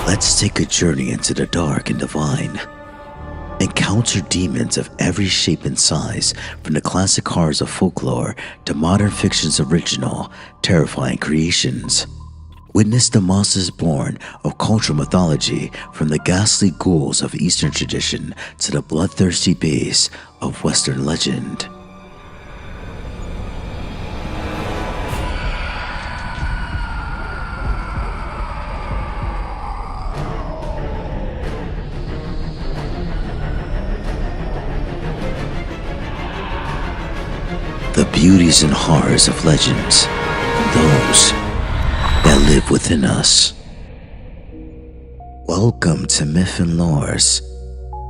Let's take a journey into the dark and divine. Encounter demons of every shape and size, from the classic horrors of folklore to modern fiction's original, terrifying creations. Witness the monsters born of cultural mythology, from the ghastly ghouls of Eastern tradition to the bloodthirsty base of Western legend. The beauties and horrors of legends, those that live within us. Welcome to Myth and Lores,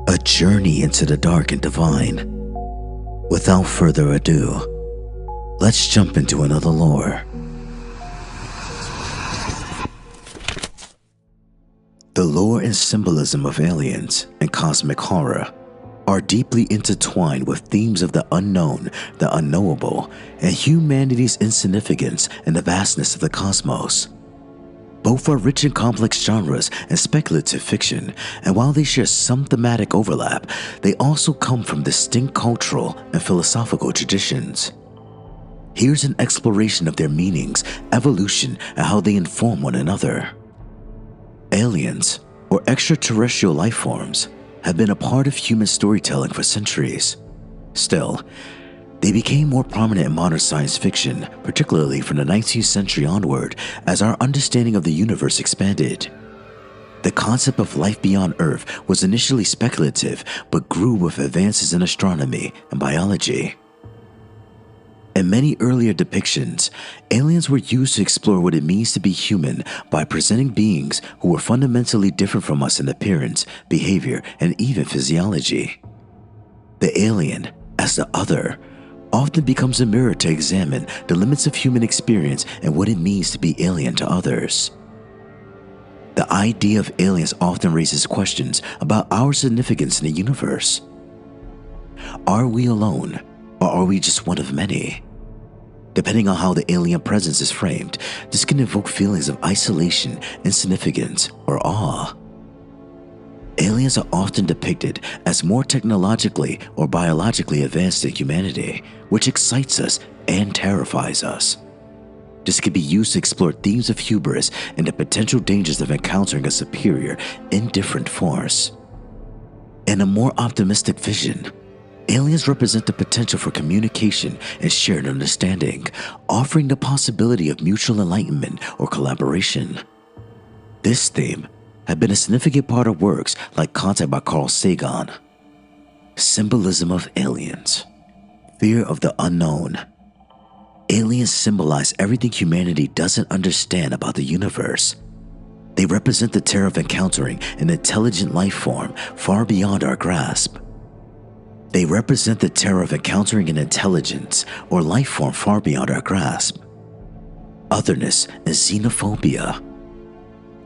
a journey into the dark and divine. Without further ado, let's jump into another lore. The lore and symbolism of aliens and cosmic horror are deeply intertwined with themes of the unknown, the unknowable, and humanity's insignificance and the vastness of the cosmos. Both are rich in complex genres and speculative fiction, and while they share some thematic overlap, they also come from distinct cultural and philosophical traditions. Here's an exploration of their meanings, evolution, and how they inform one another. Aliens, or extraterrestrial life forms, have been a part of human storytelling for centuries. Still, they became more prominent in modern science fiction, particularly from the 19th century onward, as our understanding of the universe expanded. The concept of life beyond Earth was initially speculative, but grew with advances in astronomy and biology. In many earlier depictions, aliens were used to explore what it means to be human by presenting beings who were fundamentally different from us in appearance, behavior, and even physiology. The alien, as the other, often becomes a mirror to examine the limits of human experience and what it means to be alien to others. The idea of aliens often raises questions about our significance in the universe. Are we alone? Or are we just one of many? Depending on how the alien presence is framed, this can evoke feelings of isolation, insignificance, or awe. Aliens are often depicted as more technologically or biologically advanced than humanity, which excites us and terrifies us. This can be used to explore themes of hubris and the potential dangers of encountering a superior, indifferent force. In a more optimistic vision, aliens represent the potential for communication and shared understanding, offering the possibility of mutual enlightenment or collaboration. This theme had been a significant part of works like Contact by Carl Sagan. Symbolism of aliens. Fear of the unknown. Aliens symbolize everything humanity doesn't understand about the universe. They represent the terror of encountering an intelligent life form far beyond our grasp. They represent the terror of encountering an intelligence or life form far beyond our grasp. Otherness and xenophobia.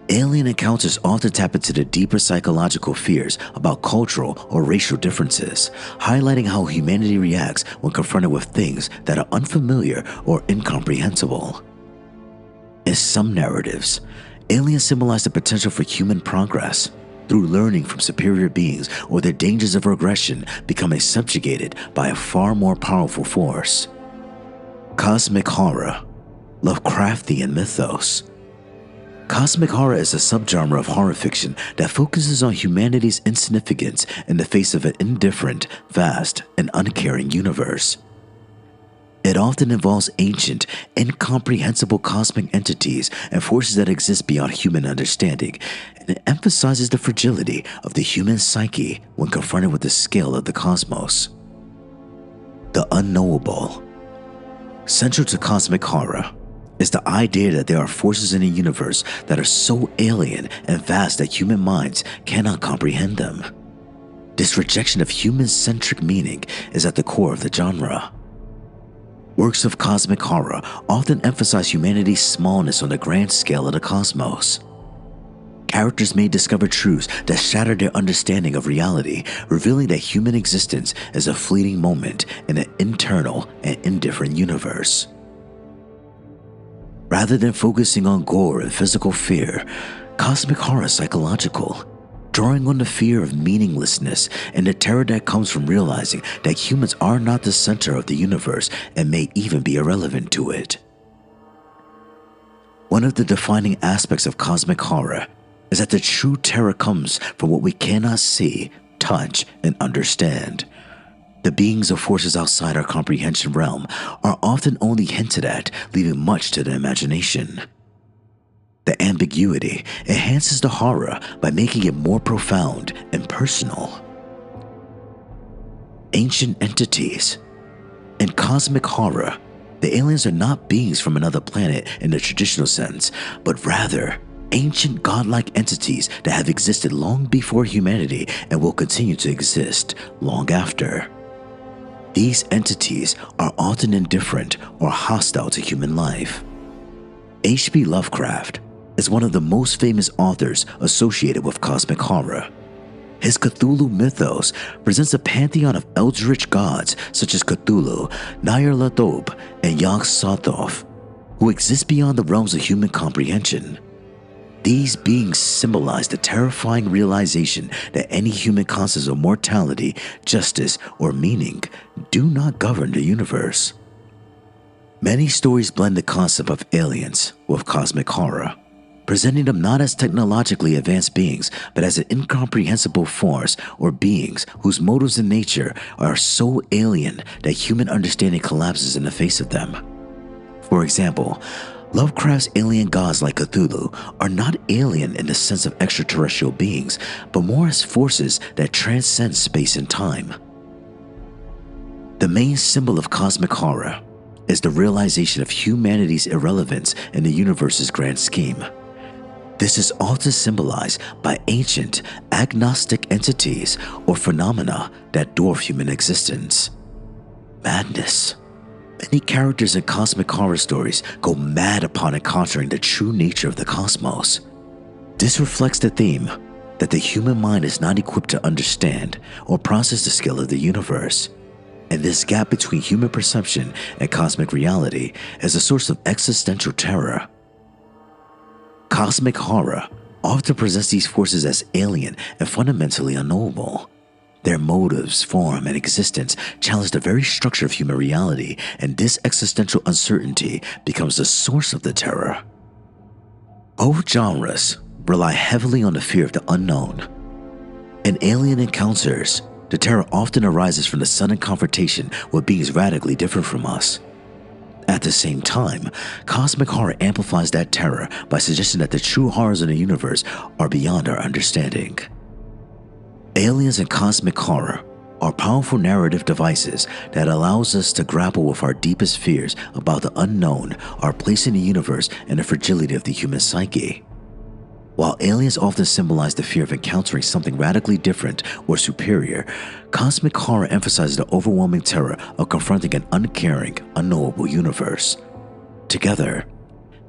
Alien encounters often tap into the deeper psychological fears about cultural or racial differences, highlighting how humanity reacts when confronted with things that are unfamiliar or incomprehensible. In some narratives, aliens symbolize the potential for human progress, through learning from superior beings or the dangers of regression becoming subjugated by a far more powerful force. Cosmic horror. Lovecraftian mythos. Cosmic horror is a subgenre of horror fiction that focuses on humanity's insignificance in the face of an indifferent, vast, and uncaring universe. It often involves ancient, incomprehensible cosmic entities and forces that exist beyond human understanding, and it emphasizes the fragility of the human psyche when confronted with the scale of the cosmos. The unknowable. Central to cosmic horror is the idea that there are forces in the universe that are so alien and vast that human minds cannot comprehend them. This rejection of human-centric meaning is at the core of the genre. Works of cosmic horror often emphasize humanity's smallness on the grand scale of the cosmos. Characters may discover truths that shatter their understanding of reality, revealing that human existence is a fleeting moment in an internal and indifferent universe. Rather than focusing on gore and physical fear, cosmic horror is psychological, drawing on the fear of meaninglessness and the terror that comes from realizing that humans are not the center of the universe and may even be irrelevant to it. One of the defining aspects of cosmic horror is that the true terror comes from what we cannot see, touch, and understand. The beings of forces outside our comprehension realm are often only hinted at, leaving much to the imagination. The ambiguity enhances the horror by making it more profound and personal. Ancient entities. In cosmic horror, the aliens are not beings from another planet in the traditional sense, but rather ancient godlike entities that have existed long before humanity and will continue to exist long after. These entities are often indifferent or hostile to human life. H.P. Lovecraft is one of the most famous authors associated with cosmic horror. His Cthulhu mythos presents a pantheon of eldritch gods such as Cthulhu, Nyarlathotep, and Yog-Sothoth, who exist beyond the realms of human comprehension. These beings symbolize the terrifying realization that any human concepts of mortality, justice, or meaning do not govern the universe. Many stories blend the concept of aliens with cosmic horror, presenting them not as technologically advanced beings, but as an incomprehensible force or beings whose motives and nature are so alien that human understanding collapses in the face of them. For example, Lovecraft's alien gods like Cthulhu are not alien in the sense of extraterrestrial beings, but more as forces that transcend space and time. The main symbol of cosmic horror is the realization of humanity's irrelevance in the universe's grand scheme. This is often symbolized by ancient, agnostic entities or phenomena that dwarf human existence. Madness. Many characters in cosmic horror stories go mad upon encountering the true nature of the cosmos. This reflects the theme that the human mind is not equipped to understand or process the scale of the universe, and this gap between human perception and cosmic reality is a source of existential terror. Cosmic horror often presents these forces as alien and fundamentally unknowable. Their motives, form, and existence challenge the very structure of human reality, and this existential uncertainty becomes the source of the terror. Both genres rely heavily on the fear of the unknown. In alien encounters, the terror often arises from the sudden confrontation with beings radically different from us. At the same time, cosmic horror amplifies that terror by suggesting that the true horrors of the universe are beyond our understanding. Aliens and cosmic horror are powerful narrative devices that allows us to grapple with our deepest fears about the unknown, our place in the universe, and the fragility of the human psyche. While aliens often symbolize the fear of encountering something radically different or superior, cosmic horror emphasizes the overwhelming terror of confronting an uncaring, unknowable universe. Together,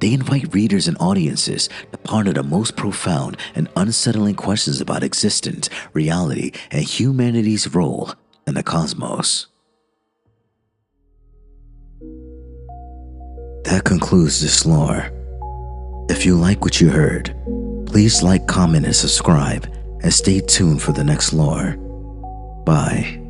they invite readers and audiences to ponder the most profound and unsettling questions about existence, reality, and humanity's role in the cosmos. That concludes this lore. If you like what you heard, please like, comment, and subscribe, and stay tuned for the next lore. Bye.